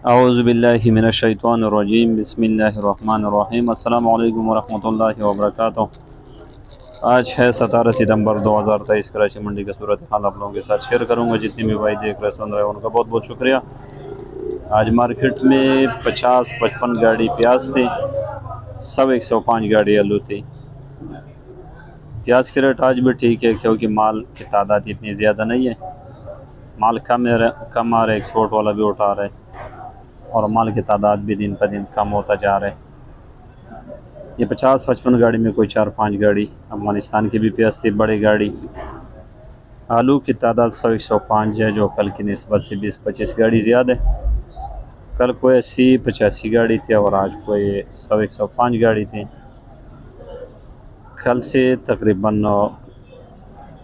औज़ुबिल्लाहि मिनश्शैतानिर्रजीम बिस्मिल्लाहिर्रहमानिर्रहीम अस्सलामु अलैकुम वरहमतुल्लाहि वबरकातुहू। आज है 17 सितंबर 2023। कराची मंडी की सूरत हाल आप लोगों के साथ शेयर करूंगा। जितने भी भाई देख रहे सुन रहे हैं उनका बहुत बहुत शुक्रिया। आज मार्केट में 50-55 गाड़ी प्याज थी, सब 105 गाड़ी आलू थी। प्याज के रेट आज भी ठीक है क्योंकि माल की तादाद इतनी ज़्यादा नहीं है। माल कम आ रहा है, एक्सपोर्ट वाला भी उठा रहा है और माल की तादाद भी दिन पर दिन कम होता जा रहा है। ये 50-55 गाड़ी में कोई 4-5 गाड़ी अफगानिस्तान की भी प्याज थी, बड़ी गाड़ी। आलू की तादाद 100-105 है, जो कल की निस्बत से 20-25 गाड़ी ज़्यादा है। कल कोई 80-85 गाड़ी थी और आज कोई 100-105 गाड़ी थी। कल से तकरीबन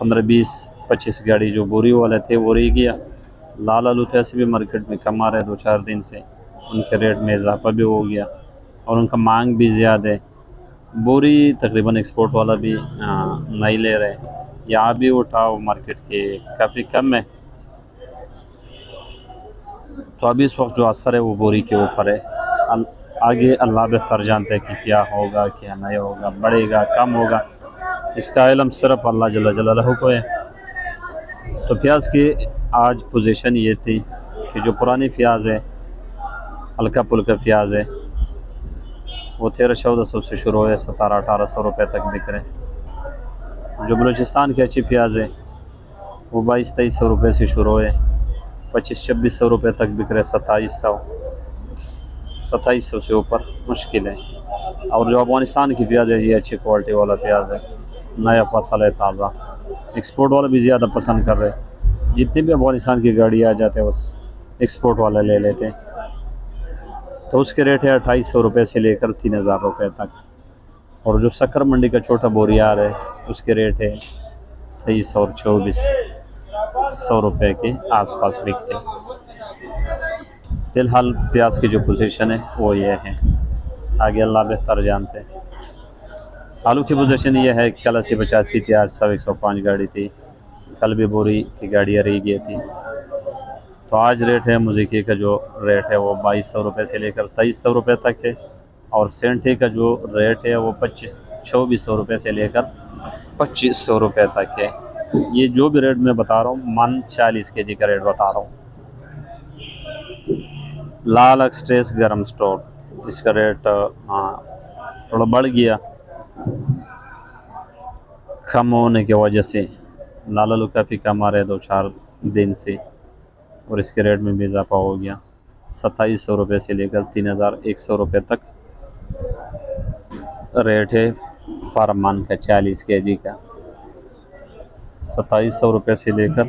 15-20-25 गाड़ी जो बोरी वाले थे वो रह गया। लाल आलू तो ऐसे भी मार्केट में कम आ रहे हैं 2-4 दिन से, उनके रेट में इजाफा भी हो गया और उनका मांग भी ज़्यादा है। बोरी तकरीबन एक्सपोर्ट वाला भी नहीं ले रहे, यहाँ भी उठाव मार्केट के काफ़ी कम है। तो अभी इस वक्त जो असर है वो बोरी के ऊपर है। आगे अल्लाह बेहतर जानते हैं कि क्या होगा क्या नहीं होगा, बढ़ेगा कम होगा, इसका इल्म सिर्फ अल्लाह जल्ल जलालहू को है। तो प्याज की आज पोजीशन ये थी कि जो पुरानी प्याज है, हल्का पुल्का प्याज है, वो 1300-1400 से शुरू है, 1700-1800 रुपये तक बिक रहे। जो बलूचिस्तान की अच्छी प्याज है वो 2200-2300 रुपये से शुरू है, 2500-2600 रुपये तक बिक रहे। 2700 से ऊपर मुश्किल है। और जो अफगानिस्तान की प्याज है ये अच्छी क्वालिटी वाला प्याज है, नया फसल है, ताज़ा। एक्सपोर्ट वाला भी ज़्यादा पसंद कर रहे हैं। जितनी भी अफगानिस्तान की गाड़ी आ जाते हैं उस एक्सपोर्ट वाले ले लेते हैं। तो उसके रेट है 2800 रुपये से लेकर 3000 रुपये तक। और जो शक्कर मंडी का छोटा बोरियार है उसके रेट है 23 और 2400 रुपये के आसपास बिकते। फ़िलहाल प्याज की जो पोजीशन है वो ये है, आगे अल्लाह बेहतर जानते हैं। आलू की पोजीशन ये है, कल 80-85 थी, आज 100-105 गाड़ी थी। कल भी बोरी की गाड़ियाँ रह गई थी। तो आज रेट है मुज़ीकी का जो रेट है वो 2200 रुपये से लेकर 2300 रुपये तक है। और सेंठी का जो रेट है वो 2400 रुपये से लेकर 2500 रुपये तक है। ये जो भी रेट मैं बता रहा हूँ मन 40 kg का रेट बता रहा हूँ। लाल एक्सप्रेस गर्म स्टोर, इसका रेट थोड़ा बढ़ गया कम होने की वजह से। लाल आलू काफ़ी कम आ रहे हैं 2-4 दिन से और इसके रेट में भी इजाफा हो गया। 2700 रुपये से लेकर 3100 रुपये तक रेट है पर मन का 40 kg का। 2700 रुपये से लेकर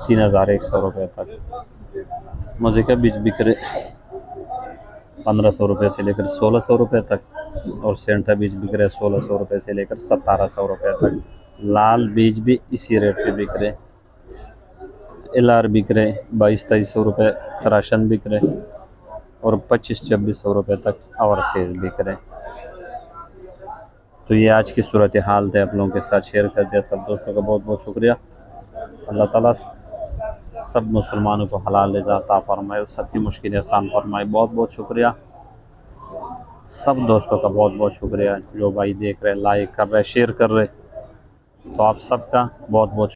3100 रुपये तक। मुझे का बीज बिक रहे 1500 रुपये से लेकर 1600 रुपये तक और सेंटा बीज बिक रहे 1600 रुपये से लेकर 1700 रुपये तक। लाल बीज भी इसी रेट पे बिक रहे। LR बिक रहे 2200-2300 रुपये, राशन बिक रहे और 2500-2600 रुपये तक और सेज बिक रहे। तो ये आज की सूरत हाल थे आप लोगों के साथ शेयर कर दिया। सब दोस्तों का बहुत बहुत शुक्रिया। अल्लाह ताला सब मुसलमानों को हलाल रिज़्क़ फरमाए, सबकी मुश्किलें आसान फरमाए। बहुत बहुत शुक्रिया सब दोस्तों का, बहुत बहुत शुक्रिया। जो भाई देख रहे, लाइक कर रहे, शेयर कर रहे, तो आप सबका बहुत बहुत